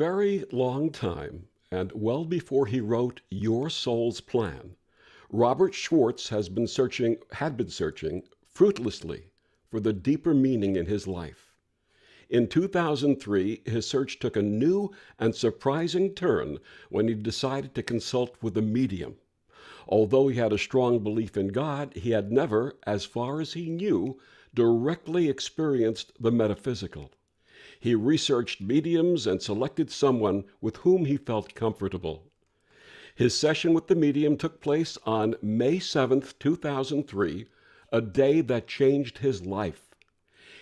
very long time, and well before he wrote Your Soul's Plan, Robert Schwartz had been searching fruitlessly for the deeper meaning in his life. In 2003, his search took a new and surprising turn when he decided to consult with a medium. Although he had a strong belief in God, he had never, as far as he knew, directly experienced the metaphysical. He researched mediums and selected someone with whom he felt comfortable. His session with the medium took place on May 7th, 2003, a day that changed his life.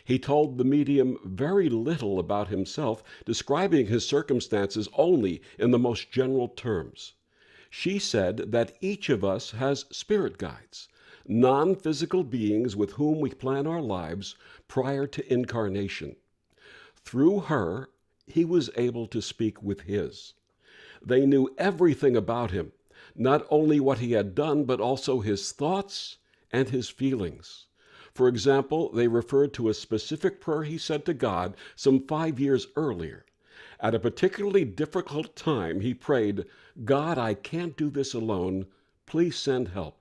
He told the medium very little about himself, describing his circumstances only in the most general terms. She said that each of us has spirit guides, non-physical beings with whom we plan our lives prior to incarnation. Through her, he was able to speak with his. They knew everything about him, not only what he had done, but also his thoughts and his feelings. For example, they referred to a specific prayer he said to God some 5 years earlier. At a particularly difficult time, he prayed, "God, I can't do this alone. Please send help."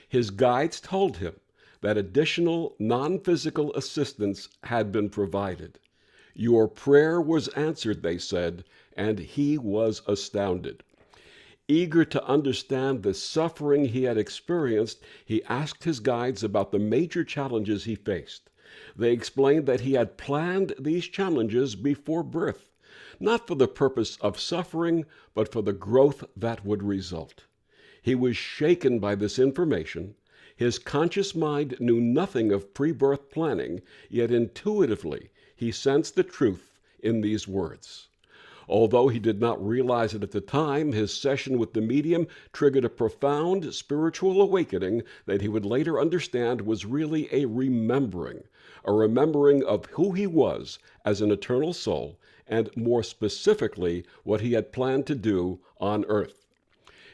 His guides told him that additional non-physical assistance had been provided. Your prayer was answered, they said, and he was astounded. Eager to understand the suffering he had experienced, he asked his guides about the major challenges he faced. They explained that he had planned these challenges before birth, not for the purpose of suffering, but for the growth that would result. He was shaken by this information. His conscious mind knew nothing of pre-birth planning, yet intuitively he sensed the truth in these words. Although he did not realize it at the time, his session with the medium triggered a profound spiritual awakening that he would later understand was really a remembering of who he was as an eternal soul, and more specifically, what he had planned to do on earth.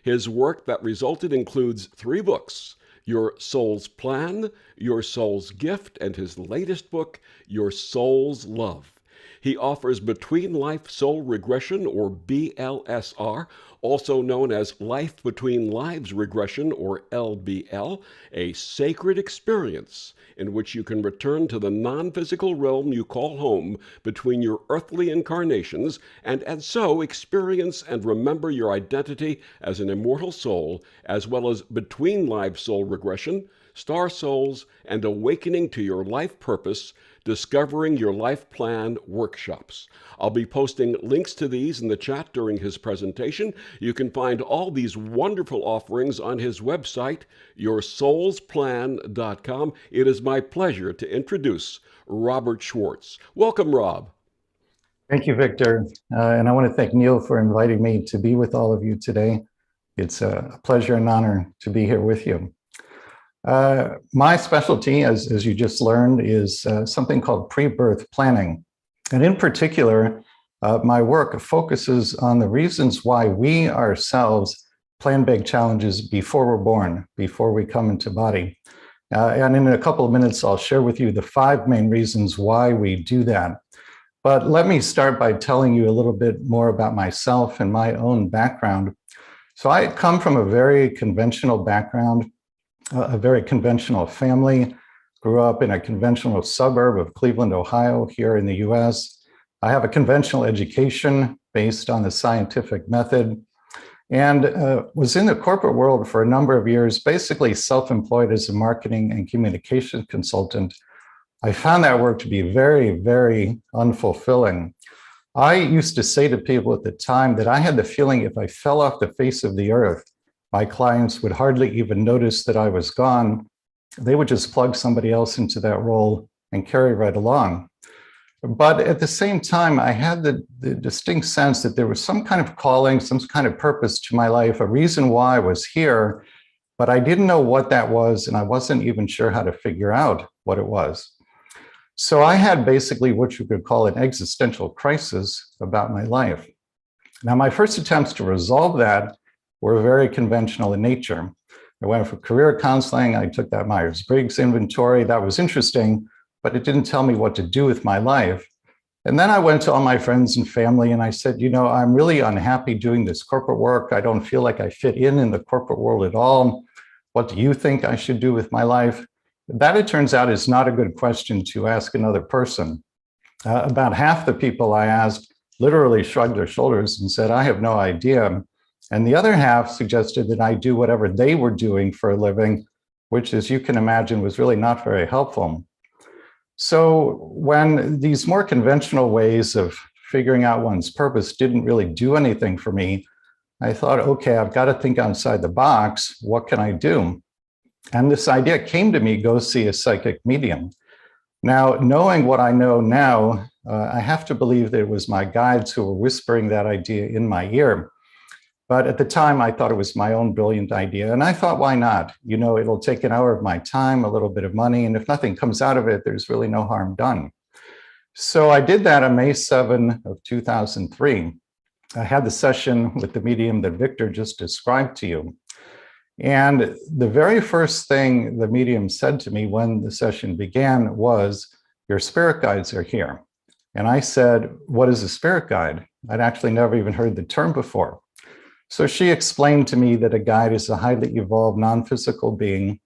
His work that resulted includes 3 books: Your Soul's Plan, Your Soul's Gift, and his latest book, Your Soul's Love. He offers Between Life Soul Regression, or BLSR, also known as Life Between Lives Regression, or LBL, a sacred experience in which you can return to the non-physical realm you call home between your earthly incarnations, and so experience and remember your identity as an immortal soul, as well as Between Lives Soul Regression, Star Souls, and Awakening to Your Life Purpose, Discovering Your Life Plan workshops. I'll be posting links to these in the chat during his presentation. You can find all these wonderful offerings on his website, yoursoulsplan.com. It is my pleasure to introduce Robert Schwartz. Welcome, Rob. Thank you, Victor. And I want to thank Neil for inviting me to be with all of you today. It's a pleasure and honor to be here with you. My specialty, as you just learned, is something called pre-birth planning. And in particular, my work focuses on the reasons why we ourselves plan big challenges before we're born, before we come into body. And in a couple of minutes, I'll share with you the 5 main reasons why we do that. But let me start by telling you a little bit more about myself and my own background. So I come from a very conventional background, a very conventional family, grew up in a conventional suburb of Cleveland, Ohio, here in the US. I have a conventional education based on the scientific method, and was in the corporate world for a number of years, basically self-employed as a marketing and communications consultant. I found that work to be very, very unfulfilling. I used to say to people at the time that I had the feeling if I fell off the face of the earth, my clients would hardly even notice that I was gone. They would just plug somebody else into that role and carry right along. But at the same time, I had the distinct sense that there was some kind of calling, some kind of purpose to my life, a reason why I was here, but I didn't know what that was, and I wasn't even sure how to figure out what it was. So I had basically what you could call an existential crisis about my life. Now, my first attempts to resolve that were very conventional in nature. I went for career counseling. I took that Myers-Briggs inventory. That was interesting, but it didn't tell me what to do with my life. And then I went to all my friends and family and I said, I'm really unhappy doing this corporate work. I don't feel like I fit in the corporate world at all. What do you think I should do with my life? That, it turns out, is not a good question to ask another person. About half the people I asked literally shrugged their shoulders and said, I have no idea. And the other half suggested that I do whatever they were doing for a living, which, as you can imagine, was really not very helpful. So when these more conventional ways of figuring out one's purpose didn't really do anything for me, I thought, okay, I've got to think outside the box. What can I do? And this idea came to me: go see a psychic medium. Now, knowing what I know now, I have to believe that it was my guides who were whispering that idea in my ear. But at the time, I thought it was my own brilliant idea. And I thought, why not? It'll take an hour of my time, a little bit of money, and if nothing comes out of it, there's really no harm done. So I did that on May 7 of 2003. I had the session with the medium that Victor just described to you. And the very first thing the medium said to me when the session began was, your spirit guides are here. And I said, what is a spirit guide? I'd actually never even heard the term before. So she explained to me that a guide is a highly evolved non-physical being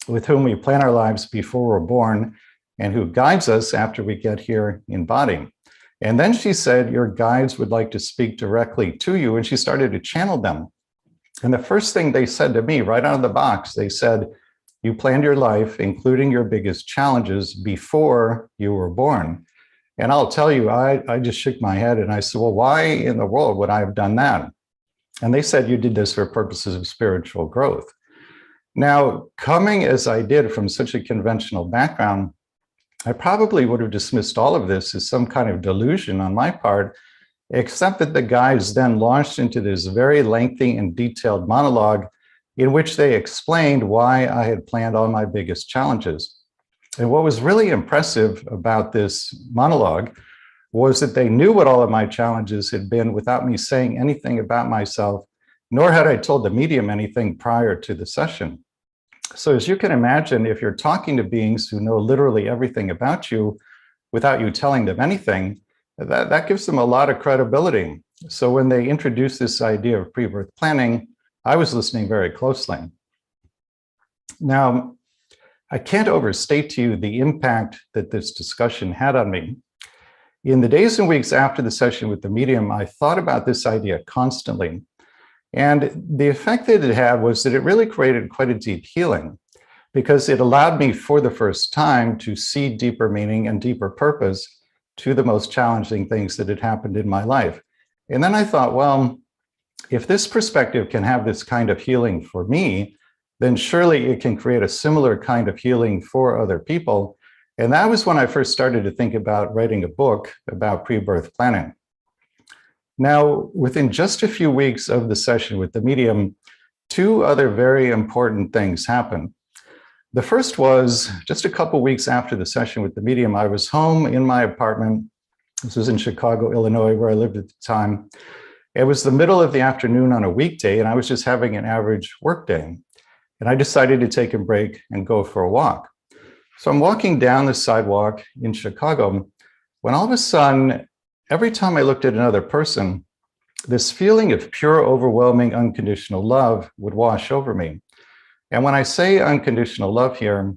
with whom we plan our lives before we're born and who guides us after we get here in body. And then she said, your guides would like to speak directly to you. And she started to channel them. And the first thing they said to me right out of the box, they said, you planned your life, including your biggest challenges, before you were born. And I'll tell you, I just shook my head and I said, well, why in the world would I have done that? And they said, you did this for purposes of spiritual growth. Now, coming as I did from such a conventional background, I probably would have dismissed all of this as some kind of delusion on my part, except that the guides then launched into this very lengthy and detailed monologue in which they explained why I had planned all my biggest challenges. And what was really impressive about this monologue was that they knew what all of my challenges had been without me saying anything about myself, nor had I told the medium anything prior to the session. So as you can imagine, if you're talking to beings who know literally everything about you without you telling them anything, that gives them a lot of credibility. So when they introduced this idea of pre-birth planning, I was listening very closely. Now, I can't overstate to you the impact that this discussion had on me. In the days and weeks after the session with the medium, I thought about this idea constantly. And the effect that it had was that it really created quite a deep healing, because it allowed me for the first time to see deeper meaning and deeper purpose to the most challenging things that had happened in my life. And then I thought, well, if this perspective can have this kind of healing for me, then surely it can create a similar kind of healing for other people. And that was when I first started to think about writing a book about pre-birth planning. Now, within just a few weeks of the session with the medium, two other very important things happened. The first was just a couple weeks after the session with the medium, I was home in my apartment. This was in Chicago, Illinois, where I lived at the time. It was the middle of the afternoon on a weekday, and I was just having an average work day. And I decided to take a break and go for a walk. So I'm walking down the sidewalk in Chicago when all of a sudden, every time I looked at another person, this feeling of pure, overwhelming, unconditional love would wash over me. And when I say unconditional love here,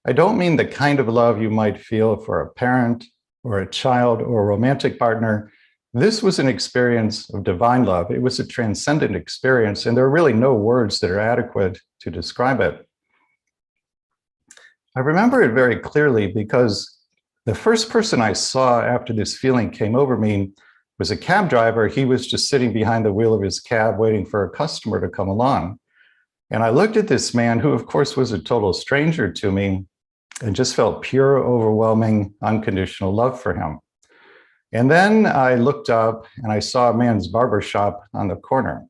I don't mean the kind of love you might feel for a parent or a child or a romantic partner. This was an experience of divine love. It was a transcendent experience, and there are really no words that are adequate to describe it. I remember it very clearly because the first person I saw after this feeling came over me was a cab driver. He was just sitting behind the wheel of his cab waiting for a customer to come along. And I looked at this man, who of course was a total stranger to me, and just felt pure, overwhelming, unconditional love for him. And then I looked up and I saw a man's barber shop on the corner.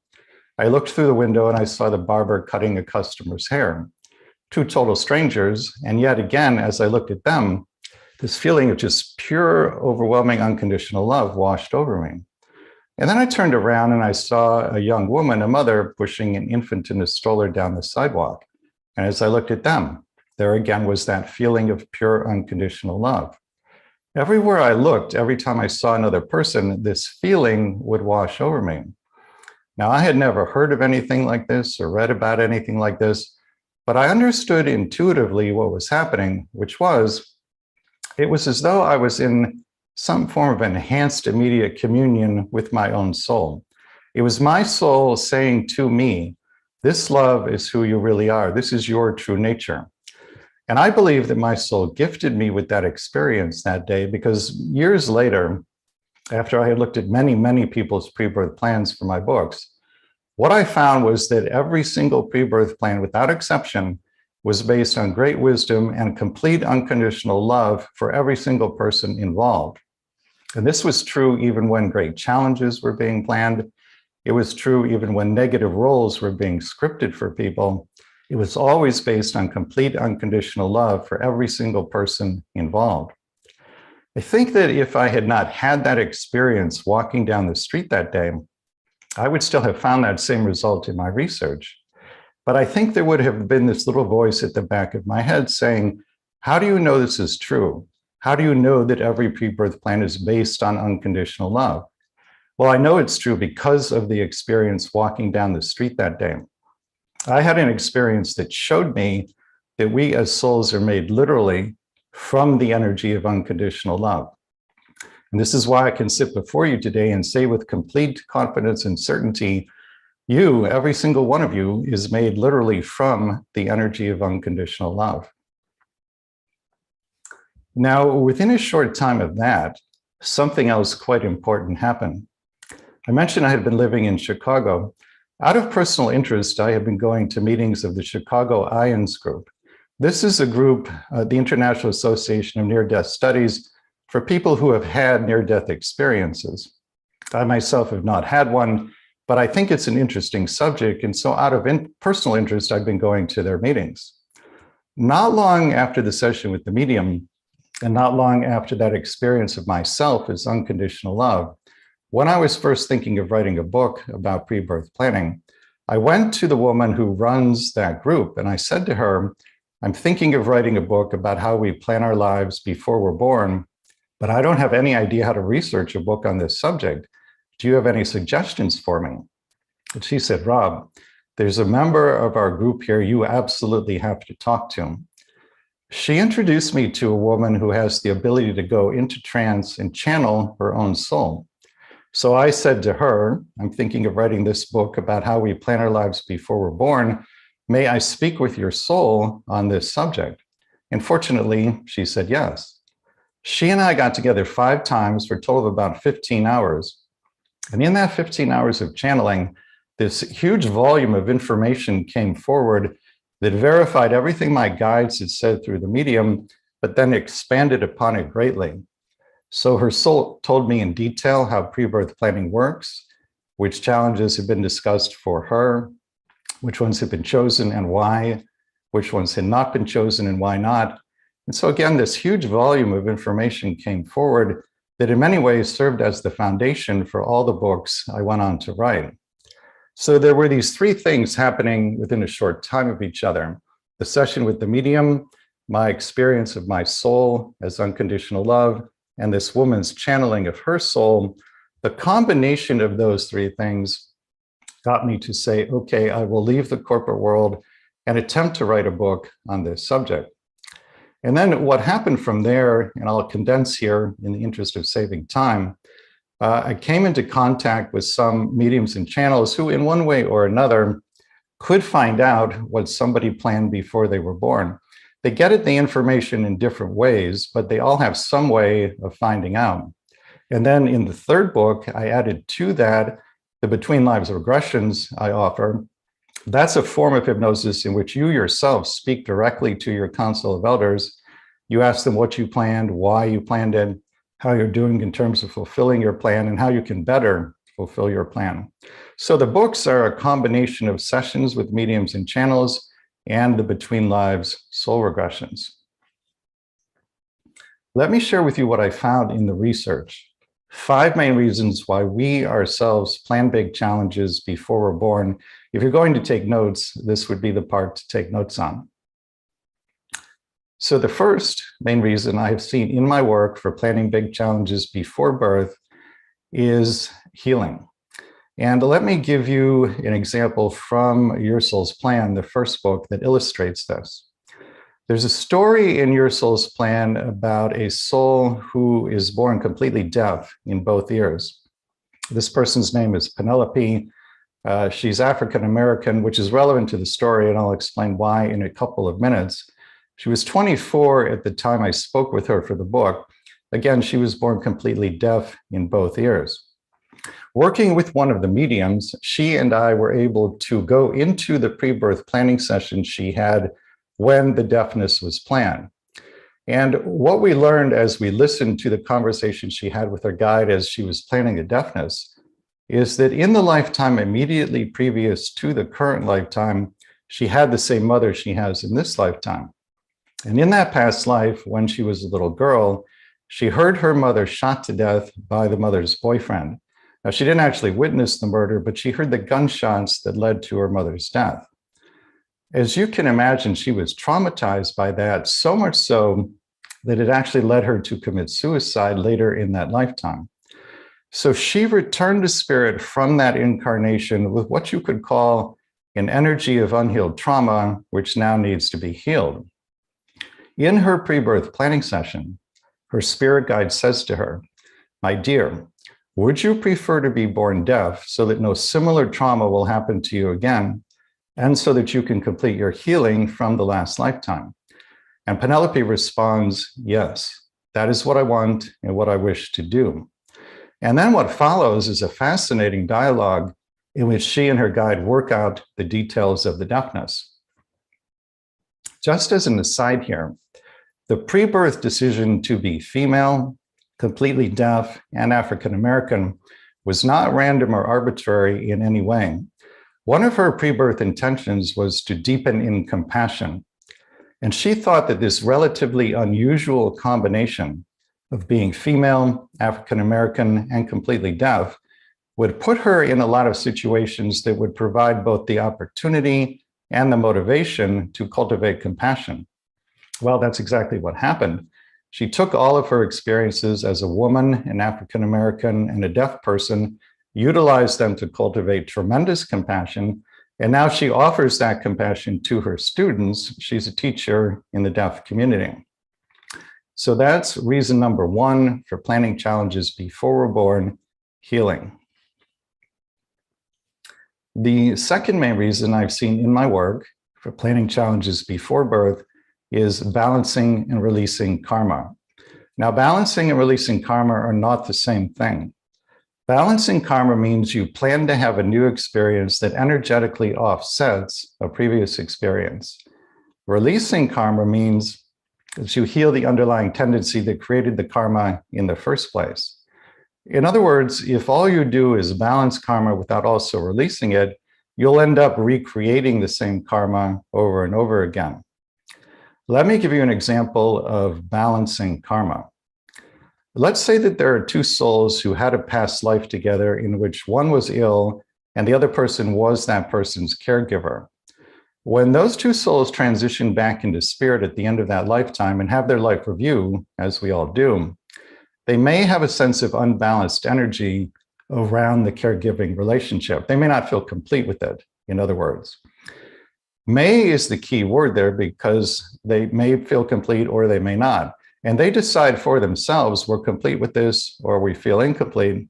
I looked through the window and I saw the barber cutting a customer's hair. Two total strangers. And yet again, as I looked at them, this feeling of just pure, overwhelming, unconditional love washed over me. And then I turned around and I saw a young woman, a mother, pushing an infant in a stroller down the sidewalk. And as I looked at them, there again was that feeling of pure, unconditional love. Everywhere I looked, every time I saw another person, this feeling would wash over me. Now, I had never heard of anything like this or read about anything like this, but I understood intuitively what was happening, which was, it was as though I was in some form of enhanced immediate communion with my own soul. It was my soul saying to me, this love is who you really are. This is your true nature. And I believe that my soul gifted me with that experience that day, because years later, after I had looked at many, many people's pre-birth plans for my books, what I found was that every single pre-birth plan, without exception, was based on great wisdom and complete unconditional love for every single person involved. And this was true even when great challenges were being planned. It was true even when negative roles were being scripted for people. It was always based on complete unconditional love for every single person involved. I think that if I had not had that experience walking down the street that day, I would still have found that same result in my research. But I think there would have been this little voice at the back of my head saying, how do you know this is true? How do you know that every pre-birth plan is based on unconditional love? Well, I know it's true because of the experience walking down the street that day. I had an experience that showed me that we as souls are made literally from the energy of unconditional love. And this is why I can sit before you today and say with complete confidence and certainty, you, every single one of you, is made literally from the energy of unconditional love. Now, within a short time of that, something else quite important happened. I mentioned I had been living in Chicago. Out of personal interest, I have been going to meetings of the Chicago IONS group. This is a group, the International Association of Near-Death Studies, for people who have had near-death experiences. I myself have not had one, but I think it's an interesting subject, and so out of personal interest, I've been going to their meetings. Not long after the session with the medium, and not long after that experience of myself as unconditional love, when I was first thinking of writing a book about pre-birth planning, I went to the woman who runs that group and I said to her, I'm thinking of writing a book about how we plan our lives before we're born, but I don't have any idea how to research a book on this subject. Do you have any suggestions for me? And she said, Rob, there's a member of our group here you absolutely have to talk to. She introduced me to a woman who has the ability to go into trance and channel her own soul. So I said to her, I'm thinking of writing this book about how we plan our lives before we're born. May I speak with your soul on this subject? And fortunately, she said yes. She and I got together 5 times for a total of about 15 hours. And in that 15 hours of channeling, this huge volume of information came forward that verified everything my guides had said through the medium, but then expanded upon it greatly. So her soul told me in detail how pre-birth planning works, which challenges have been discussed for her, which ones have been chosen and why, which ones had not been chosen and why not. And so again, this huge volume of information came forward that in many ways served as the foundation for all the books I went on to write. So there were these 3 things happening within a short time of each other. The session with the medium, my experience of my soul as unconditional love, and this woman's channeling of her soul. The combination of those 3 things got me to say, okay, I will leave the corporate world and attempt to write a book on this subject. And then what happened from there, and I'll condense here in the interest of saving time, I came into contact with some mediums and channels who in one way or another could find out what somebody planned before they were born. They get at the information in different ways, but they all have some way of finding out. And then in the 3rd book, I added to that the Between Lives regressions I offer. That's a form of hypnosis in which you yourself speak directly to your council of elders. You ask them what you planned, why you planned it, how you're doing in terms of fulfilling your plan, and how you can better fulfill your plan. So the books are a combination of sessions with mediums and channels and the Between Lives soul regressions. Let me share with you what I found in the research. 5 main reasons why we ourselves plan big challenges before we're born. If you're going to take notes, this would be the part to take notes on. So the first main reason I've seen in my work for planning big challenges before birth is healing. And let me give you an example from Your Soul's Plan, the first book that illustrates this. There's a story in Your Soul's Plan about a soul who is born completely deaf in both ears. This person's name is Penelope. She's African-American, which is relevant to the story, and I'll explain why in a couple of minutes. She was 24 at the time I spoke with her for the book. Again, she was born completely deaf in both ears. Working with one of the mediums, she and I were able to go into the pre-birth planning session she had when the deafness was planned. And what we learned as we listened to the conversation she had with her guide as she was planning the deafness is that in the lifetime immediately previous to the current lifetime, she had the same mother she has in this lifetime. And in that past life, when she was a little girl, she heard her mother shot to death by the mother's boyfriend. Now, she didn't actually witness the murder, but she heard the gunshots that led to her mother's death. As you can imagine, she was traumatized by that, so much so that it actually led her to commit suicide later in that lifetime. So she returned to spirit from that incarnation with what you could call an energy of unhealed trauma, which now needs to be healed. In her pre-birth planning session, her spirit guide says to her, "My dear, would you prefer to be born deaf so that no similar trauma will happen to you again, and so that you can complete your healing from the last lifetime?" And Penelope responds, "Yes, that is what I want and what I wish to do." And then what follows is a fascinating dialogue in which she and her guide work out the details of the deafness. Just as an aside here, the pre-birth decision to be female, completely deaf, and African-American was not random or arbitrary in any way. One of her pre-birth intentions was to deepen in compassion. And she thought that this relatively unusual combination of being female, African-American, and completely deaf would put her in a lot of situations that would provide both the opportunity and the motivation to cultivate compassion. Well, that's exactly what happened. She took all of her experiences as a woman, an African-American, and a deaf person, utilized them to cultivate tremendous compassion, and now she offers that compassion to her students. She's a teacher in the deaf community. So that's reason number one for planning challenges before we're born: healing. The second main reason I've seen in my work for planning challenges before birth is balancing and releasing karma. Now, balancing and releasing karma are not the same thing. Balancing karma means you plan to have a new experience that energetically offsets a previous experience. Releasing karma means that you heal the underlying tendency that created the karma in the first place. In other words, if all you do is balance karma without also releasing it, you'll end up recreating the same karma over and over again. Let me give you an example of balancing karma. Let's say that there are two souls who had a past life together in which one was ill and the other person was that person's caregiver. When those two souls transition back into spirit at the end of that lifetime and have their life review, as we all do, they may have a sense of unbalanced energy around the caregiving relationship. They may not feel complete with it, in other words. May is the key word there, because they may feel complete or they may not. And they decide for themselves, we're complete with this or we feel incomplete.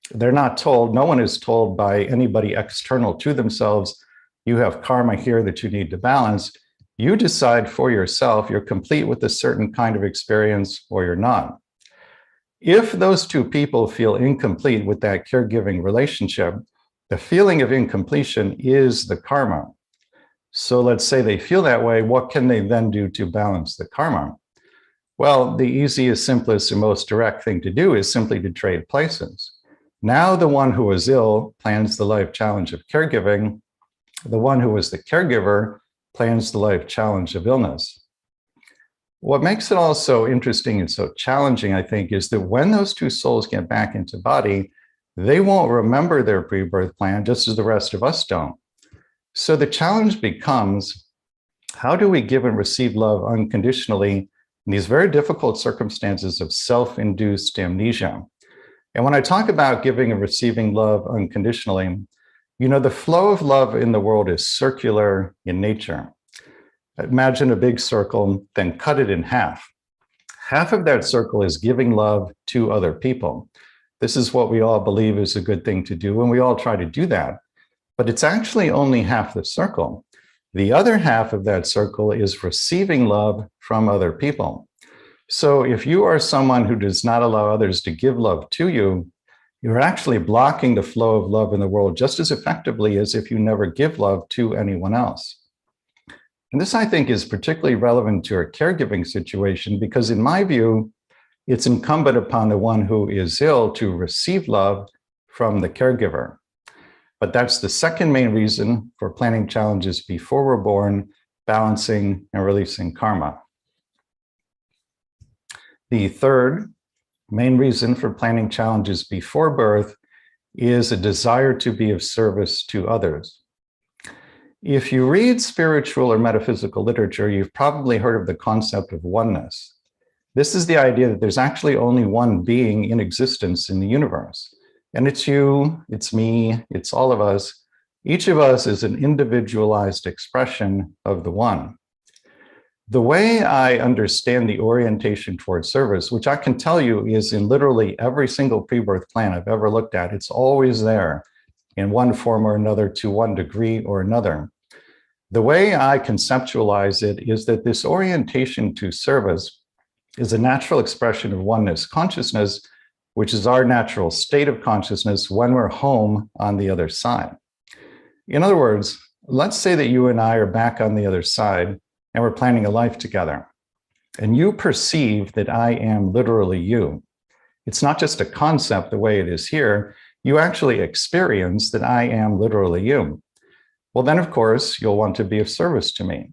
They're not told, no one is told by anybody external to themselves, you have karma here that you need to balance. You decide for yourself, you're complete with a certain kind of experience or you're not. If those two people feel incomplete with that caregiving relationship, the feeling of incompletion is the karma. So let's say they feel that way, what can they then do to balance the karma? Well, the easiest, simplest, and most direct thing to do is simply to trade places. Now the one who was ill plans the life challenge of caregiving. The one who was the caregiver plans the life challenge of illness. What makes it all so interesting and so challenging, I think, is that when those two souls get back into body, they won't remember their pre-birth plan, just as the rest of us don't. So the challenge becomes, How do we give and receive love unconditionally in these very difficult circumstances of self-induced amnesia? And when I talk about giving and receiving love unconditionally, the flow of love in the world is circular in nature. Imagine a big circle, then cut it in half. Half of that circle is giving love to other people. This is what we all believe is a good thing to do, and we all try to do that. But it's actually only half the circle. The other half of that circle is receiving love from other people. So if you are someone who does not allow others to give love to you, you're actually blocking the flow of love in the world just as effectively as if you never give love to anyone else. And this, I think, is particularly relevant to a caregiving situation because, in my view, it's incumbent upon the one who is ill to receive love from the caregiver. But that's the second main reason for planning challenges before we're born, balancing and releasing karma. The third main reason for planning challenges before birth is a desire to be of service to others. If you read spiritual or metaphysical literature, you've probably heard of the concept of oneness. This is the idea that there's actually only one being in existence in the universe. And it's you, it's me, it's all of us. Each of us is an individualized expression of the one. The way I understand the orientation towards service, which I can tell you is in literally every single pre-birth plan I've ever looked at, it's always there in one form or another to one degree or another. The way I conceptualize it is that this orientation to service is a natural expression of oneness consciousness, which is our natural state of consciousness when we're home on the other side. In other words, let's say that you and I are back on the other side and we're planning a life together, and you perceive that I am literally you. It's not just a concept the way it is here. You actually experience that I am literally you. Well, then, of course, you'll want to be of service to me.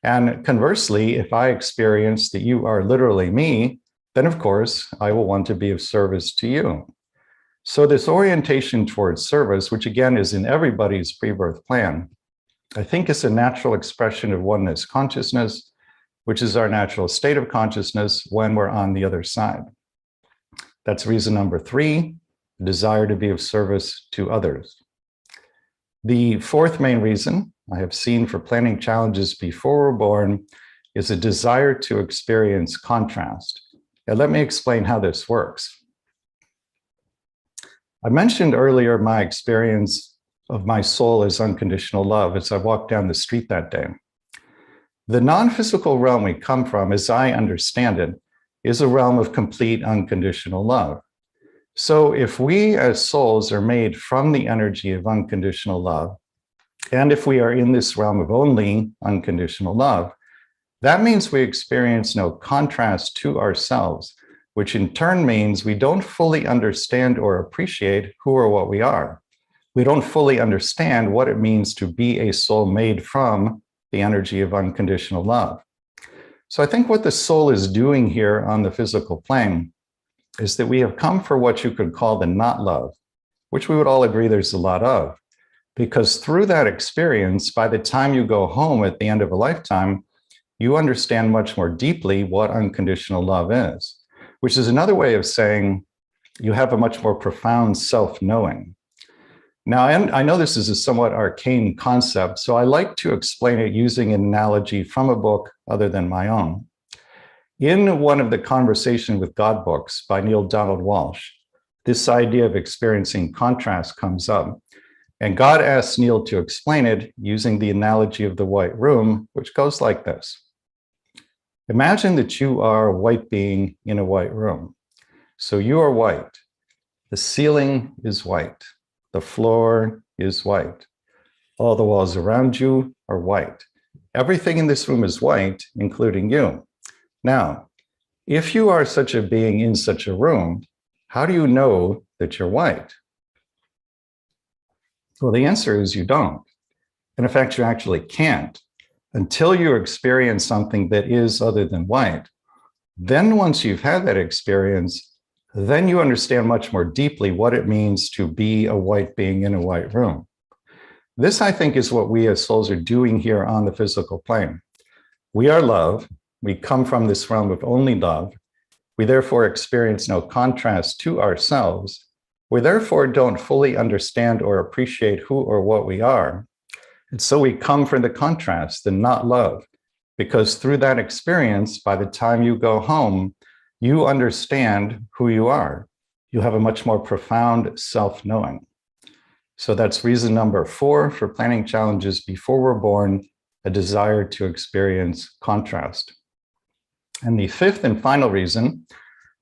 And conversely, if I experience that you are literally me, then, of course, I will want to be of service to you. So this orientation towards service, which again is in everybody's pre-birth plan, I think is a natural expression of oneness consciousness, which is our natural state of consciousness when we're on the other side. That's reason number 3, desire to be of service to others. The fourth main reason I have seen for planning challenges before we're born is a desire to experience contrast. Now, let me explain how this works. I mentioned earlier my experience of my soul as unconditional love as I walked down the street that day. The non-physical realm we come from, as I understand it, is a realm of complete unconditional love. So if we as souls are made from the energy of unconditional love, and if we are in this realm of only unconditional love, that means we experience no contrast to ourselves, which in turn means we don't fully understand or appreciate who or what we are. We don't fully understand what it means to be a soul made from the energy of unconditional love. So I think what the soul is doing here on the physical plane is that we have come for what you could call the not love, which we would all agree there's a lot of. Because through that experience, by the time you go home at the end of a lifetime, you understand much more deeply what unconditional love is, which is another way of saying you have a much more profound self-knowing. Now, I know this is a somewhat arcane concept, so I like to explain it using an analogy from a book other than my own. In one of the Conversation with God books by Neil Donald Walsh, this idea of experiencing contrast comes up. And God asks Neil to explain it using the analogy of the white room, which goes like this. Imagine that you are a white being in a white room. So you are white. The ceiling is white. The floor is white. All the walls around you are white. Everything in this room is white, including you. Now, if you are such a being in such a room, how do you know that you're white? Well, the answer is you don't. And in fact, you actually can't until you experience something that is other than white. Then once you've had that experience, then you understand much more deeply what it means to be a white being in a white room. This, I think, is what we as souls are doing here on the physical plane. We are love. We come from this realm of only love. We therefore experience no contrast to ourselves. We therefore don't fully understand or appreciate who or what we are. And so we come from the contrast, the not love, because through that experience, by the time you go home, you understand who you are. You have a much more profound self-knowing. So that's reason number 4 for planning challenges before we're born, a desire to experience contrast. And the 5th and final reason,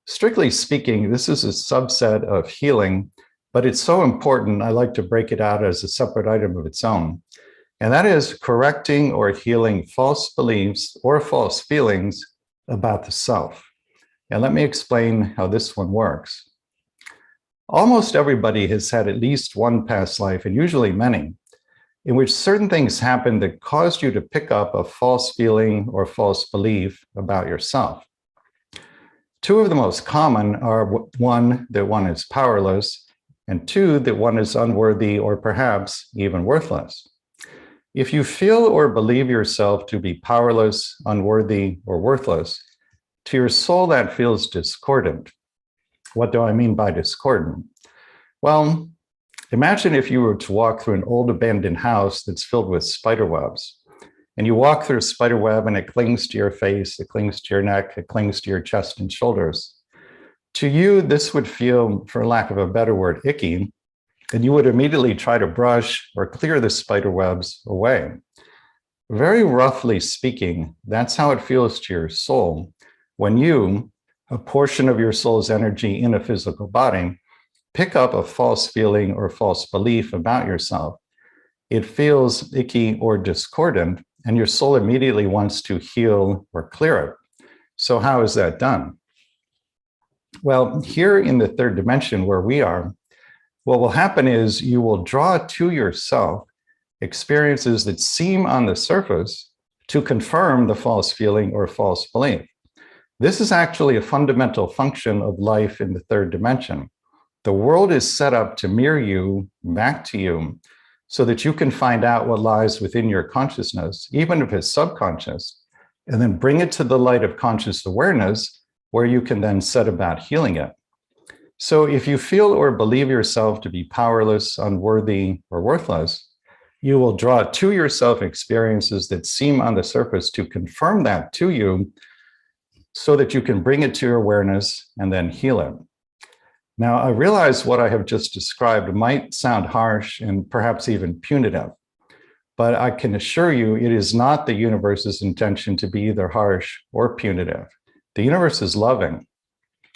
strictly speaking, this is a subset of healing, but it's so important, I like to break it out as a separate item of its own. And that is correcting or healing false beliefs or false feelings about the self. And let me explain how this one works. Almost everybody has had at least one past life, and usually many, in which certain things happened that caused you to pick up a false feeling or false belief about yourself. 2 of the most common are 1, that one is powerless, and 2, that one is unworthy or perhaps even worthless. If you feel or believe yourself to be powerless, unworthy, or worthless, to your soul that feels discordant. What do I mean by discordant? Well, imagine if you were to walk through an old abandoned house that's filled with spider webs. And you walk through a spider web and it clings to your face, it clings to your neck, it clings to your chest and shoulders. To you, this would feel, for lack of a better word, icky, and you would immediately try to brush or clear the spider webs away. Very roughly speaking, that's how it feels to your soul when you, a portion of your soul's energy in a physical body, pick up a false feeling or false belief about yourself. It feels icky or discordant, and your soul immediately wants to heal or clear it. So how is that done? Well, here in the 3rd dimension where we are, what will happen is you will draw to yourself experiences that seem on the surface to confirm the false feeling or false belief. This is actually a fundamental function of life in the 3rd dimension. The world is set up to mirror you back to you so that you can find out what lies within your consciousness, even if it's subconscious, and then bring it to the light of conscious awareness where you can then set about healing it. So if you feel or believe yourself to be powerless, unworthy, or worthless, you will draw to yourself experiences that seem on the surface to confirm that to you so that you can bring it to your awareness and then heal it. Now, I realize what I have just described might sound harsh and perhaps even punitive, but I can assure you it is not the universe's intention to be either harsh or punitive. The universe is loving.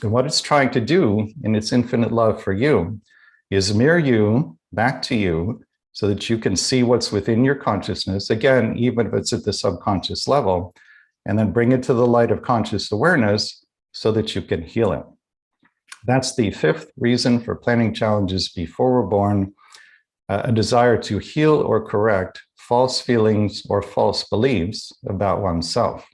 And what it's trying to do in its infinite love for you is mirror you back to you so that you can see what's within your consciousness, again, even if it's at the subconscious level, and then bring it to the light of conscious awareness so that you can heal it. That's the 5th reason for planning challenges before we're born, a desire to heal or correct false feelings or false beliefs about oneself.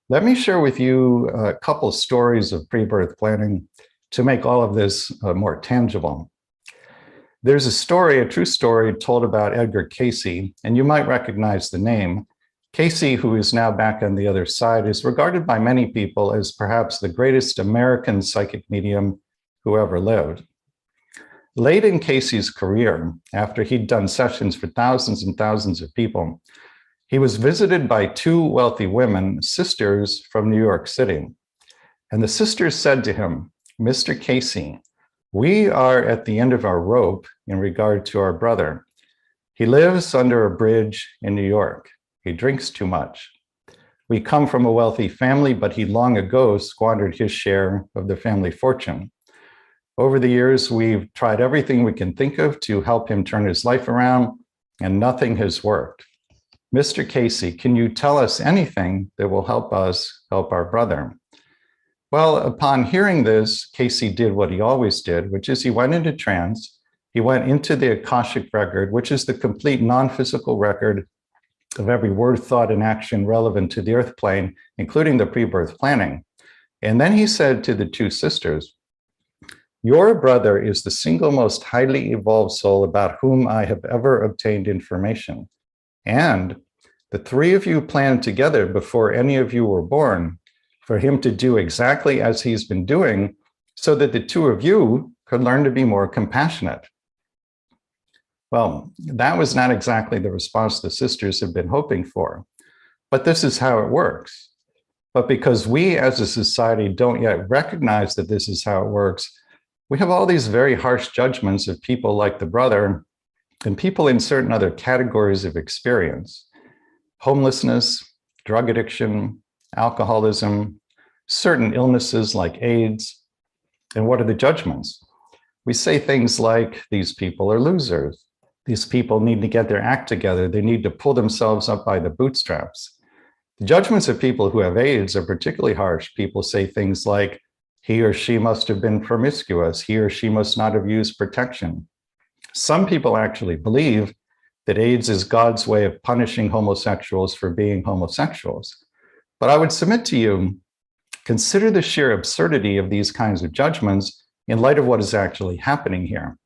Let me share with you a couple stories of pre-birth planning to make all of this more tangible. There's a story, a true story, told about Edgar Cayce, and you might recognize the name. Cayce, who is now back on the other side, is regarded by many people as perhaps the greatest American psychic medium who ever lived. Late in Cayce's career, after he'd done sessions for thousands and thousands of people, he was visited by 2 wealthy women, sisters from New York City. And the sisters said to him, "Mr. Cayce, we are at the end of our rope in regard to our brother. He lives under a bridge in New York. He drinks too much. We come from a wealthy family, but he long ago squandered his share of the family fortune. Over the years, we've tried everything we can think of to help him turn his life around, and nothing has worked. Mr. Cayce, can you tell us anything that will help us help our brother?" Well, upon hearing this, Cayce did what he always did, which is he went into trance. He went into the Akashic record, which is the complete non-physical record of every word, thought, and action relevant to the earth plane, including the pre-birth planning. And then he said to the 2 sisters, "Your brother is the single most highly evolved soul about whom I have ever obtained information. And The three of you planned together before any of you were born for him to do exactly as he's been doing so that the two of you could learn to be more compassionate. Well, that was not exactly the response the sisters had been hoping for, but this is how it works. But because we as a society don't yet recognize that this is how it works, we have all these very harsh judgments of people like the brother and people in certain other categories of experience: homelessness, drug addiction, alcoholism, certain illnesses like AIDS. And what are the judgments? We say things like, these people are losers. These people need to get their act together. They need to pull themselves up by the bootstraps. The judgments of people who have AIDS are particularly harsh. People say things like, he or she must have been promiscuous. He or she must not have used protection. Some people actually believe that AIDS is God's way of punishing homosexuals for being homosexuals. But I would submit to you, consider the sheer absurdity of these kinds of judgments in light of what is actually happening here.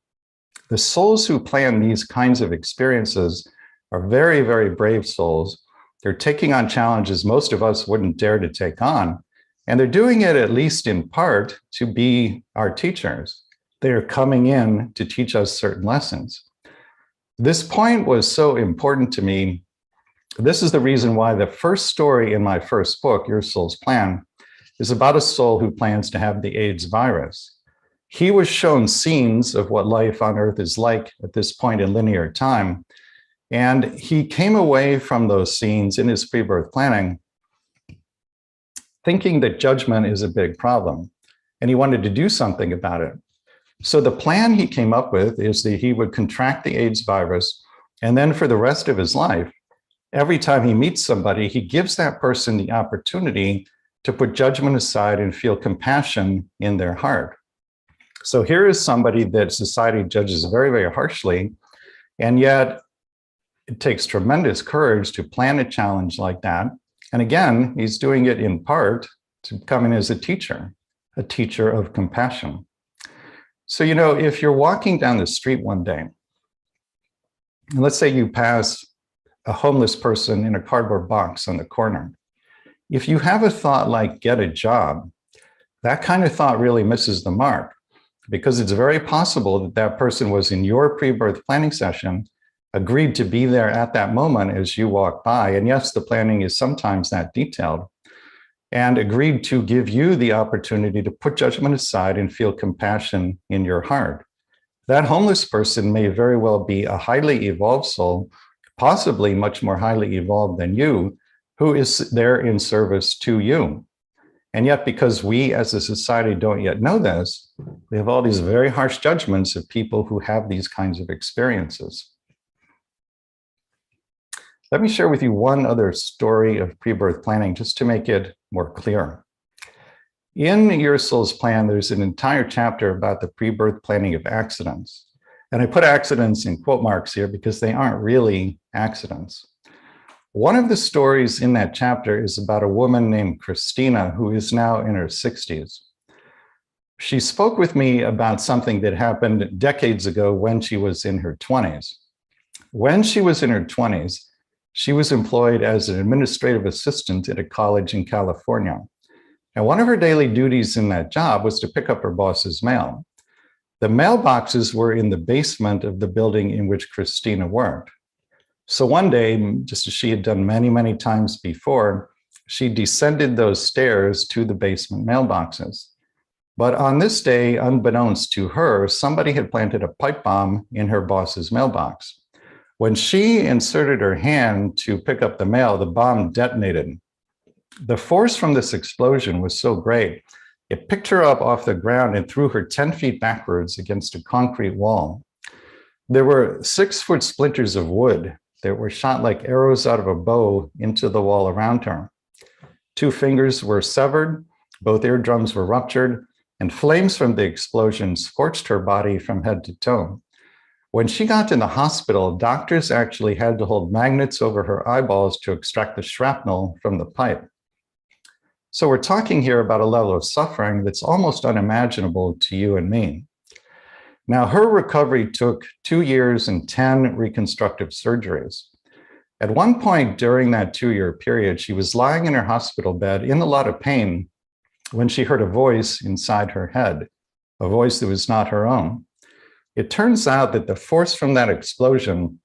The souls who plan these kinds of experiences are very, very brave souls. They're taking on challenges most of us wouldn't dare to take on. And they're doing it, at least in part, to be our teachers. They are coming in to teach us certain lessons. This point was so important to me. This is the reason why the first story in my first book, Your Soul's Plan, is about a soul who plans to have the AIDS virus. He was shown scenes of what life on Earth is like at this point in linear time. And he came away from those scenes in his pre-birth planning thinking that judgment is a big problem, and he wanted to do something about it. So the plan he came up with is that he would contract the AIDS virus, and then for the rest of his life, every time he meets somebody, he gives that person the opportunity to put judgment aside and feel compassion in their heart. So here is somebody that society judges very, very harshly, and yet it takes tremendous courage to plan a challenge like that. And again, he's doing it in part to come in as a teacher of compassion. So, if you're walking down the street one day, and let's say you pass a homeless person in a cardboard box on the corner, if you have a thought like get a job, that kind of thought really misses the mark, because it's very possible that that person was in your pre-birth planning session, agreed to be there at that moment as you walk by. And yes, the planning is sometimes that detailed, and agreed to give you the opportunity to put judgment aside and feel compassion in your heart. That homeless person may very well be a highly evolved soul, possibly much more highly evolved than you, who is there in service to you. And yet, because we as a society don't yet know this, we have all these very harsh judgments of people who have these kinds of experiences. Let me share with you one other story of pre-birth planning just to make it more clear. In Your Soul's Plan, there's an entire chapter about the pre-birth planning of accidents. And I put accidents in quote marks here because they aren't really accidents. One of the stories in that chapter is about a woman named Christina, who is now in her 60s. She spoke with me about something that happened decades ago when she was in her 20s. When she was in her 20s, she was employed as an administrative assistant at a college in California. And one of her daily duties in that job was to pick up her boss's mail. The mailboxes were in the basement of the building in which Christina worked. So one day, just as she had done many, many times before, she descended those stairs to the basement mailboxes. But on this day, unbeknownst to her, somebody had planted a pipe bomb in her boss's mailbox. When she inserted her hand to pick up the mail, the bomb detonated. The force from this explosion was so great, it picked her up off the ground and threw her 10 feet backwards against a concrete wall. There were 6-foot splinters of wood that were shot like arrows out of a bow into the wall around her. 2 fingers were severed, both eardrums were ruptured, and flames from the explosion scorched her body from head to toe. When she got to the hospital, doctors actually had to hold magnets over her eyeballs to extract the shrapnel from the pipe. So we're talking here about a level of suffering that's almost unimaginable to you and me. Now, her recovery took 2 years and 10 reconstructive surgeries. At one point during that 2-year period, she was lying in her hospital bed in a lot of pain when she heard a voice inside her head, a voice that was not her own. It turns out that the force from that explosion,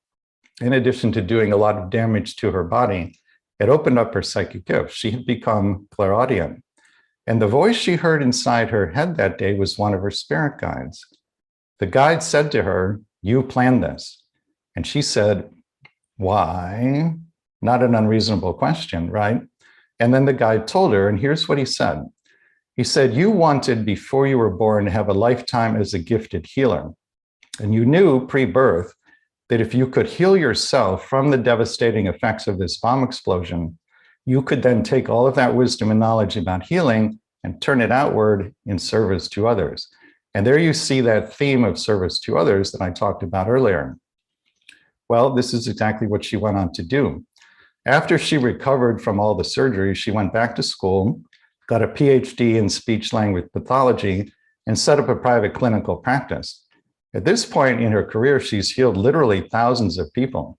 in addition to doing a lot of damage to her body, it opened up her psychic gifts. She had become clairaudient. And the voice she heard inside her head that day was one of her spirit guides. The guide said to her, "You planned this." And she said, "Why?" Not an unreasonable question, right? And then the guide told her, and here's what he said. He said, "You wanted before you were born to have a lifetime as a gifted healer. And you knew pre-birth that if you could heal yourself from the devastating effects of this bomb explosion, you could then take all of that wisdom and knowledge about healing and turn it outward in service to others." And there you see that theme of service to others that I talked about earlier. Well, this is exactly what she went on to do. After she recovered from all the surgery, she went back to school, got a PhD in speech language pathology, and set up a private clinical practice. At this point in her career, she's healed literally thousands of people.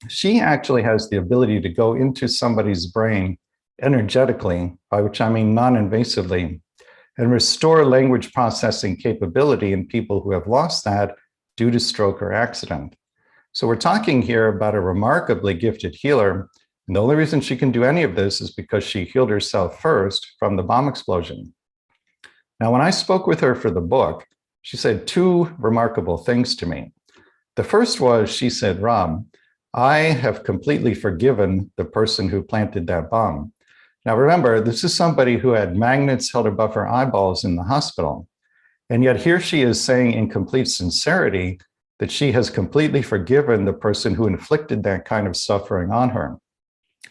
She actually has the ability to go into somebody's brain energetically, by which I mean non-invasively, and restore language processing capability in people who have lost that due to stroke or accident. So we're talking here about a remarkably gifted healer. And the only reason she can do any of this is because she healed herself first from the bomb explosion. Now, when I spoke with her for the book, she said 2 remarkable things to me. The first was, she said, "Rob, I have completely forgiven the person who planted that bomb." Now, remember, this is somebody who had magnets held above her eyeballs in the hospital. And yet here she is saying in complete sincerity that she has completely forgiven the person who inflicted that kind of suffering on her.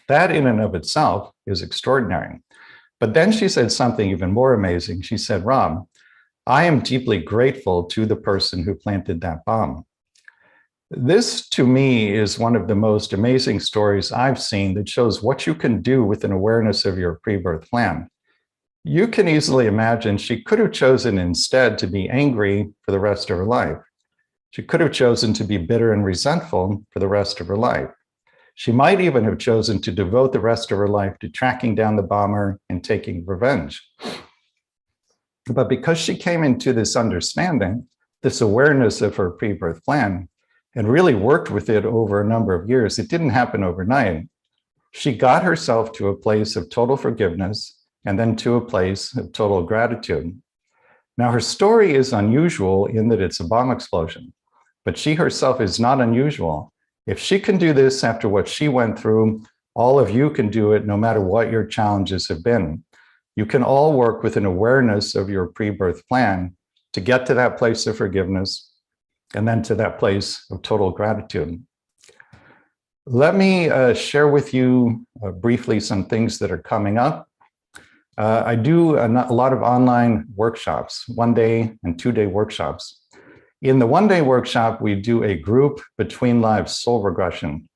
That in and of itself is extraordinary. But then she said something even more amazing. She said, "Rob, I am deeply grateful to the person who planted that bomb." This, to me, is one of the most amazing stories I've seen that shows what you can do with an awareness of your pre-birth plan. You can easily imagine she could have chosen instead to be angry for the rest of her life. She could have chosen to be bitter and resentful for the rest of her life. She might even have chosen to devote the rest of her life to tracking down the bomber and taking revenge. But because she came into this understanding, this awareness of her pre-birth plan, and really worked with it over a number of years, it didn't happen overnight. She got herself to a place of total forgiveness and then to a place of total gratitude. Now, her story is unusual in that it's a bomb explosion, but she herself is not unusual. If she can do this after what she went through, all of you can do it no matter what your challenges have been. You can all work with an awareness of your pre-birth plan to get to that place of forgiveness and then to that place of total gratitude. Let me share with you briefly some things that are coming up. I do a lot of online workshops, 1-day and 2-day workshops. In the 1-day workshop, we do a group between lives soul regression.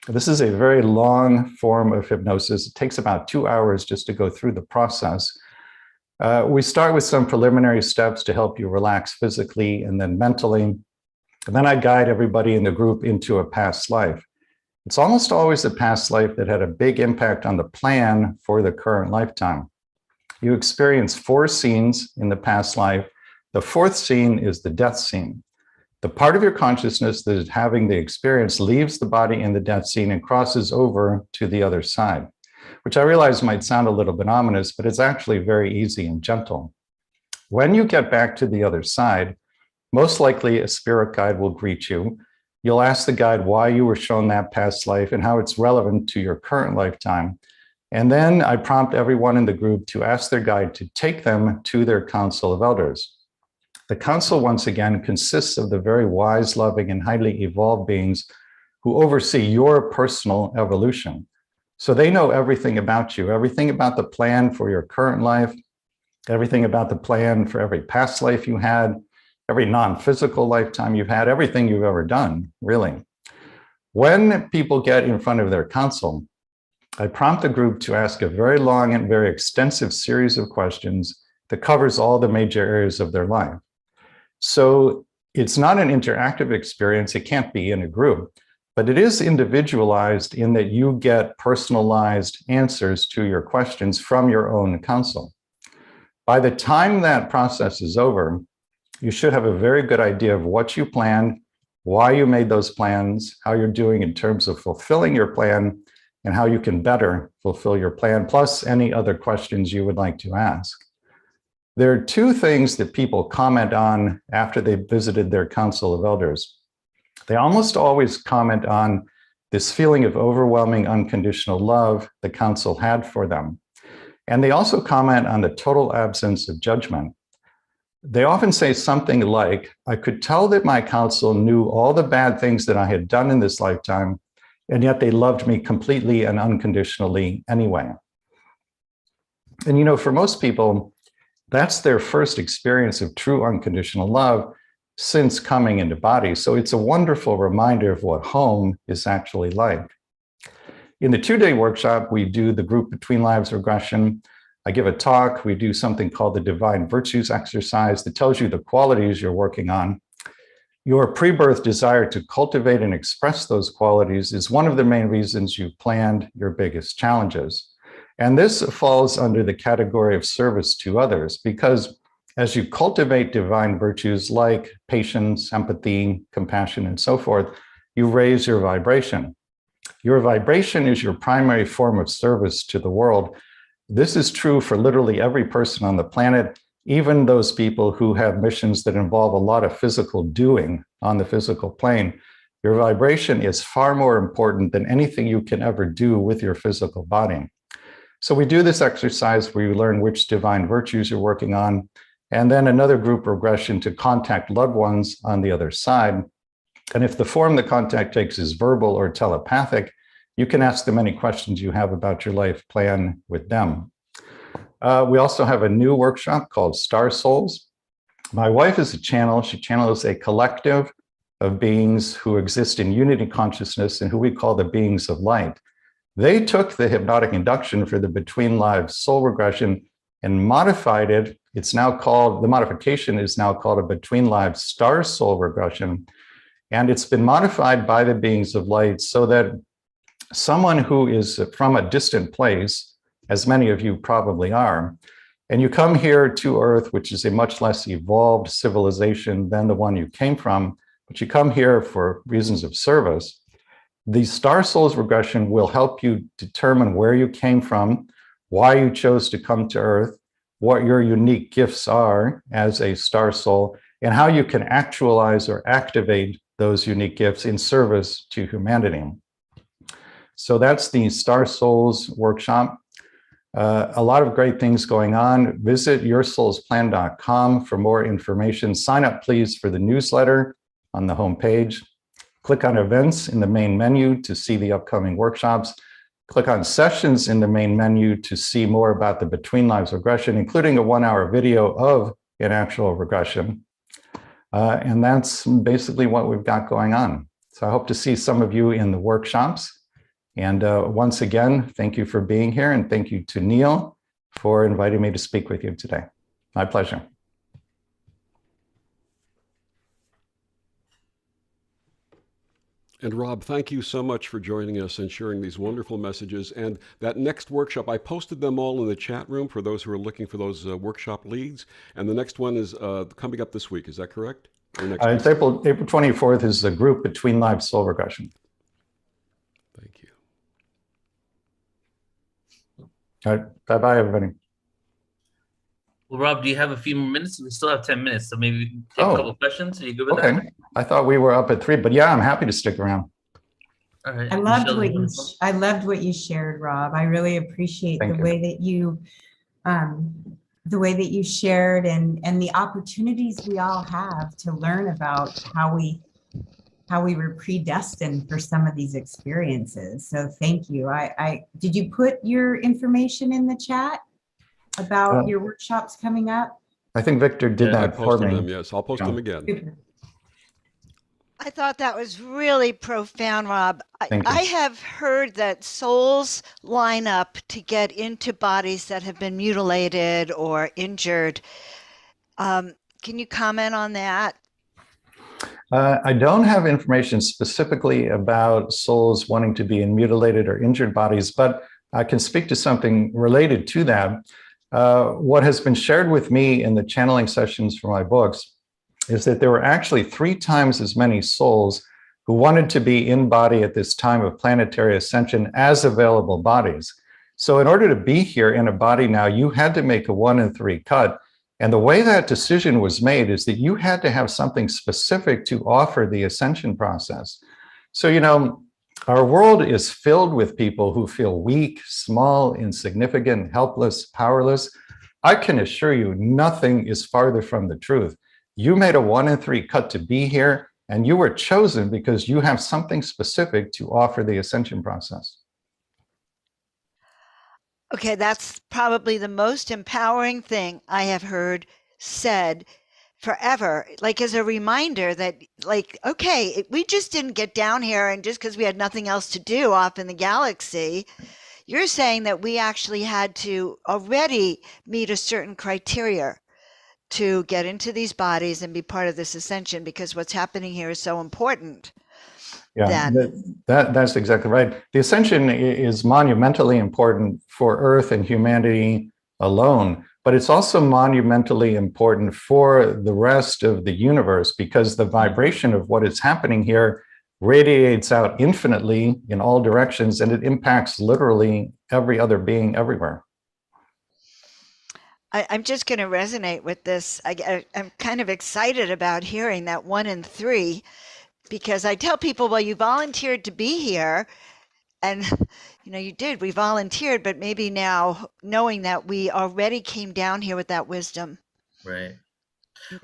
This is a very long form of hypnosis. It takes about 2 hours just to go through the process. We start with some preliminary steps to help you relax physically and then mentally. And then I guide everybody in the group into a past life. It's almost always a past life that had a big impact on the plan for the current lifetime. You experience 4 scenes in the past life. The 4th scene is the death scene. The part of your consciousness that is having the experience leaves the body in the death scene and crosses over to the other side, which I realize might sound a little bit ominous, but it's actually very easy and gentle. When you get back to the other side, most likely a spirit guide will greet you. You'll ask the guide why you were shown that past life and how it's relevant to your current lifetime. And then I prompt everyone in the group to ask their guide to take them to their council of elders. The council, once again, consists of the very wise, loving, and highly evolved beings who oversee your personal evolution. So they know everything about you, everything about the plan for your current life, everything about the plan for every past life you had, every non-physical lifetime you've had, everything you've ever done, really. When people get in front of their council, I prompt the group to ask a very long and very extensive series of questions that covers all the major areas of their life. So it's not an interactive experience. It can't be in a group, but it is individualized in that you get personalized answers to your questions from your own counsel. By the time that process is over, you should have a very good idea of what you planned, why you made those plans, how you're doing in terms of fulfilling your plan, and how you can better fulfill your plan, plus any other questions you would like to ask. There are two things that people comment on after they've visited their council of elders. They almost always comment on this feeling of overwhelming unconditional love the council had for them. And they also comment on the total absence of judgment. They often say something like, I could tell that my council knew all the bad things that I had done in this lifetime, and yet they loved me completely and unconditionally anyway. And you know, for most people, that's their first experience of true unconditional love since coming into body. So it's a wonderful reminder of what home is actually like. In the 2-day workshop, we do the group between lives regression. I give a talk. We do something called the divine virtues exercise that tells you the qualities you're working on. Your pre-birth desire to cultivate and express those qualities is one of the main reasons you planned your biggest challenges. And this falls under the category of service to others, because as you cultivate divine virtues like patience, empathy, compassion, and so forth, you raise your vibration. Your vibration is your primary form of service to the world. This is true for literally every person on the planet, even those people who have missions that involve a lot of physical doing on the physical plane. Your vibration is far more important than anything you can ever do with your physical body. So we do this exercise where you learn which divine virtues you're working on, and then another group regression to contact loved ones on the other side. And if the form the contact takes is verbal or telepathic, you can ask them any questions you have about your life plan with them. We also have a new workshop called Star Souls. My wife is a channel. She channels a collective of beings who exist in unity consciousness and who we call the beings of light. They took the hypnotic induction for the between lives soul regression and modified it. It's now called, the modification is now called a between lives star soul regression. And it's been modified by the beings of light so that someone who is from a distant place, as many of you probably are, and you come here to Earth, which is a much less evolved civilization than the one you came from, but you come here for reasons of service, the Star Souls regression will help you determine where you came from, why you chose to come to Earth, what your unique gifts are as a Star Soul, and how you can actualize or activate those unique gifts in service to humanity. So that's the Star Souls workshop. A lot of great things going on. Visit yoursoulsplan.com for more information. Sign up, please, for the newsletter on the homepage. Click on events in the main menu to see the upcoming workshops. Click on sessions in the main menu to see more about the Between Lives regression, including a 1-hour video of an actual regression. And that's basically what we've got going on. So I hope to see some of you in the workshops. And once again, thank you for being here, and thank you to Neil for inviting me to speak with you today. My pleasure. And Rob, thank you so much for joining us and sharing these wonderful messages. And that next workshop, I posted them all in the chat room for those who are looking for those workshop leads. And the next one is coming up this week. Is that correct? It's April 24th is the group Between Lives Soul Regression. Thank you. All right. Bye-bye, everybody. Well, Rob, do you have a few more minutes? We still have 10 minutes, so maybe we can take a couple of questions. Are you good with that? Okay. I thought we were up at 3, but yeah, I'm happy to stick around. All right. I loved what you shared, Rob. I really appreciate the way that you shared and the opportunities we all have to learn about how we were predestined for some of these experiences. So thank you. Did you put your information in the chat about your workshops coming up? I think Victor did that for me. Them, yes, I'll post them again. I thought that was really profound, Rob. I have heard that souls line up to get into bodies that have been mutilated or injured. Can you comment on that? I don't have information specifically about souls wanting to be in mutilated or injured bodies, but I can speak to something related to that. What has been shared with me in the channeling sessions for my books is that there were actually 3 times as many souls who wanted to be in body at this time of planetary ascension as available bodies. So in order to be here in a body now, you had to make a 1 in 3 cut. And the way that decision was made is that you had to have something specific to offer the ascension process. So, you know, our world is filled with people who feel weak, small, insignificant, helpless, powerless. I can assure you, nothing is farther from the truth. You made a 1 in 3 cut to be here, and you were chosen because you have something specific to offer the ascension process. Okay, that's probably the most empowering thing I have heard said forever, like as a reminder that, like, okay, we just didn't get down here and just because we had nothing else to do off in the galaxy. You're saying that we actually had to already meet a certain criteria to get into these bodies and be part of this ascension, because what's happening here is so important. Yeah, that's exactly right. The ascension is monumentally important for Earth and humanity alone, but it's also monumentally important for the rest of the universe, because the vibration of what is happening here radiates out infinitely in all directions, and it impacts literally every other being everywhere. I'm just going to resonate with this. I'm kind of excited about hearing that 1 in 3. Because I tell people, well, you volunteered to be here, and you know, you did, we volunteered, but maybe now knowing that we already came down here with that wisdom. Right.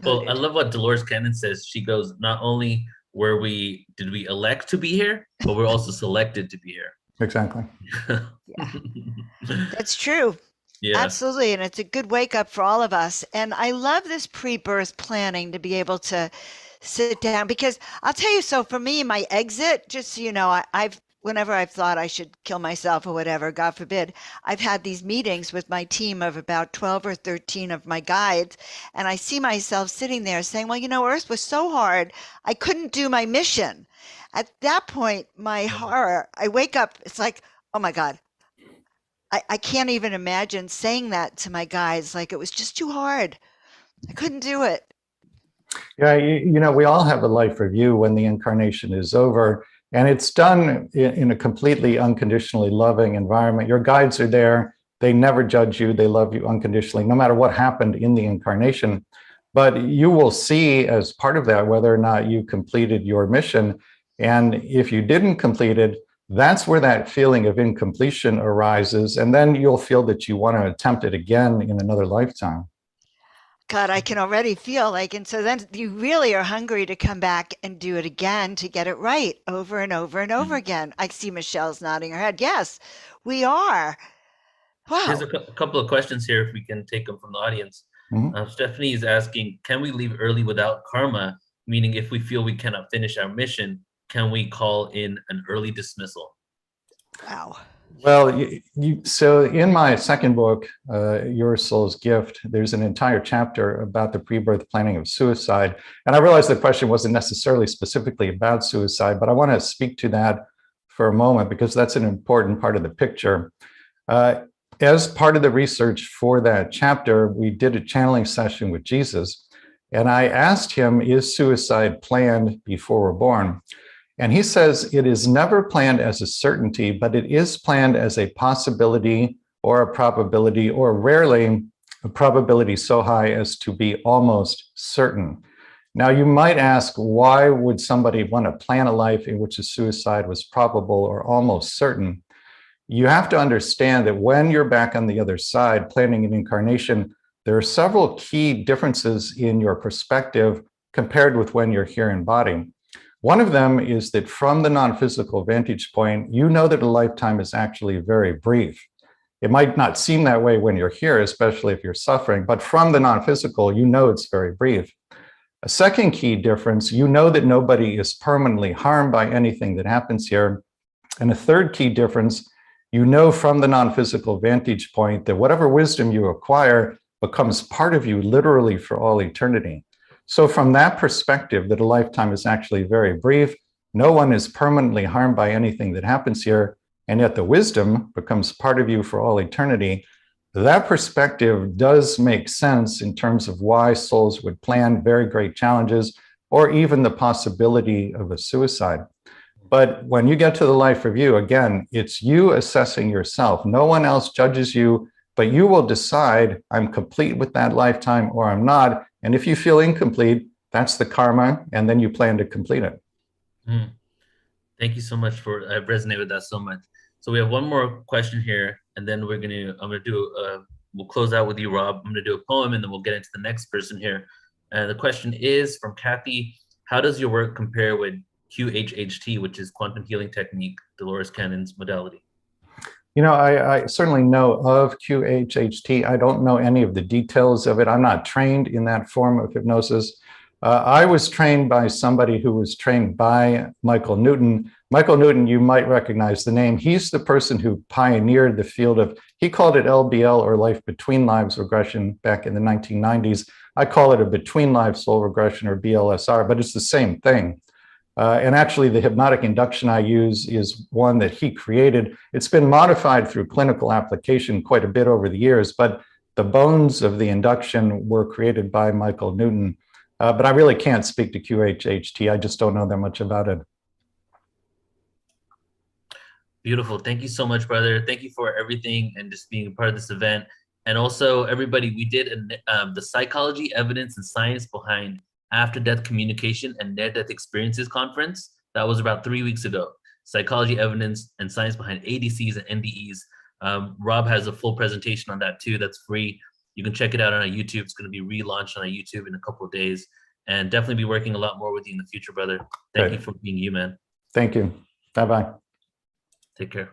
Well, I love what Dolores Cannon says. She goes, not only did we elect to be here, but we're also selected to be here. Exactly. Yeah, that's true. Yeah. Absolutely. And it's a good wake up for all of us. And I love this pre-birth planning to be able to sit down, because I'll tell you, so for me, my exit, just so you know, whenever I've thought I should kill myself or whatever, God forbid, I've had these meetings with my team of about 12 or 13 of my guides. And I see myself sitting there saying, well, you know, Earth was so hard, I couldn't do my mission. At that point, my horror, I wake up, it's like, oh my God, I can't even imagine saying that to my guides. Like, it was just too hard. I couldn't do it. Yeah, you know, we all have a life review when the incarnation is over, and it's done in a completely unconditionally loving environment. Your guides are there. They never judge you. They love you unconditionally, no matter what happened in the incarnation. But you will see as part of that whether or not you completed your mission. And if you didn't complete it, that's where that feeling of incompletion arises. And then you'll feel that you want to attempt it again in another lifetime. God, I can already feel like, and so then you really are hungry to come back and do it again, to get it right over and over and over again. I see Michelle's nodding her head. Yes, we are. Wow. There's a couple of questions here, if we can take them from the audience. Stephanie is asking, can we leave early without karma? Meaning, if we feel we cannot finish our mission, can we call in an early dismissal? Wow. Well, so in my second book, Your Soul's Gift, there's an entire chapter about the pre-birth planning of suicide. And I realize the question wasn't necessarily specifically about suicide, but I want to speak to that for a moment because that's an important part of the picture. As part of the research for that chapter, we did a channeling session with Jesus. And I asked him, is suicide planned before we're born? And he says it is never planned as a certainty, but it is planned as a possibility or a probability, or rarely a probability so high as to be almost certain. Now, you might ask, why would somebody want to plan a life in which a suicide was probable or almost certain? You have to understand that when you're back on the other side planning an incarnation, there are several key differences in your perspective compared with when you're here in body. One of them is that from the non-physical vantage point, you know that a lifetime is actually very brief. It might not seem that way when you're here, especially if you're suffering, but from the non-physical, you know it's very brief. A second key difference, you know that nobody is permanently harmed by anything that happens here. And a third key difference, you know from the non-physical vantage point that whatever wisdom you acquire becomes part of you literally for all eternity. So from that perspective, that a lifetime is actually very brief, no one is permanently harmed by anything that happens here, and yet the wisdom becomes part of you for all eternity. That perspective does make sense in terms of why souls would plan very great challenges or even the possibility of a suicide. But when you get to the life review, again, it's you assessing yourself. No one else judges you, but you will decide, I'm complete with that lifetime or I'm not. And if you feel incomplete, that's the karma, and then you plan to complete it. Thank you so much for, I resonate with that so much. So we have one more question here, and then we'll close out with you, Rob. I'm gonna do a poem, and then we'll get into the next person here. And the question is from Kathy: how does your work compare with QHHT, which is quantum healing technique, Dolores Cannon's modality? You know, I certainly know of QHHT. I don't know any of the details of it. I'm not trained in that form of hypnosis. I was trained by somebody who was trained by Michael Newton. Michael Newton, you might recognize the name. He's the person who pioneered the field of, he called it LBL, or life between lives regression, back in the 1990s. I call it a between lives soul regression, or BLSR, but it's the same thing. And actually, the hypnotic induction I use is one that he created. It's been modified through clinical application quite a bit over the years, but the bones of the induction were created by Michael Newton. But I really can't speak to QHHT. I just don't know that much about it. Beautiful. Thank you so much, brother. Thank you for everything and just being a part of this event. And also, everybody, we did the psychology, evidence, and science behind after-death communication and near-death experiences conference. That was about 3 weeks ago. Psychology, evidence, and science behind ADCs and NDEs. Rob has a full presentation on that too. That's free. You can check it out on our YouTube. It's going to be relaunched on our YouTube in a couple of days, and definitely be working a lot more with you in the future, brother. Thank you for being you, man. Thank you. Bye-bye. Take care.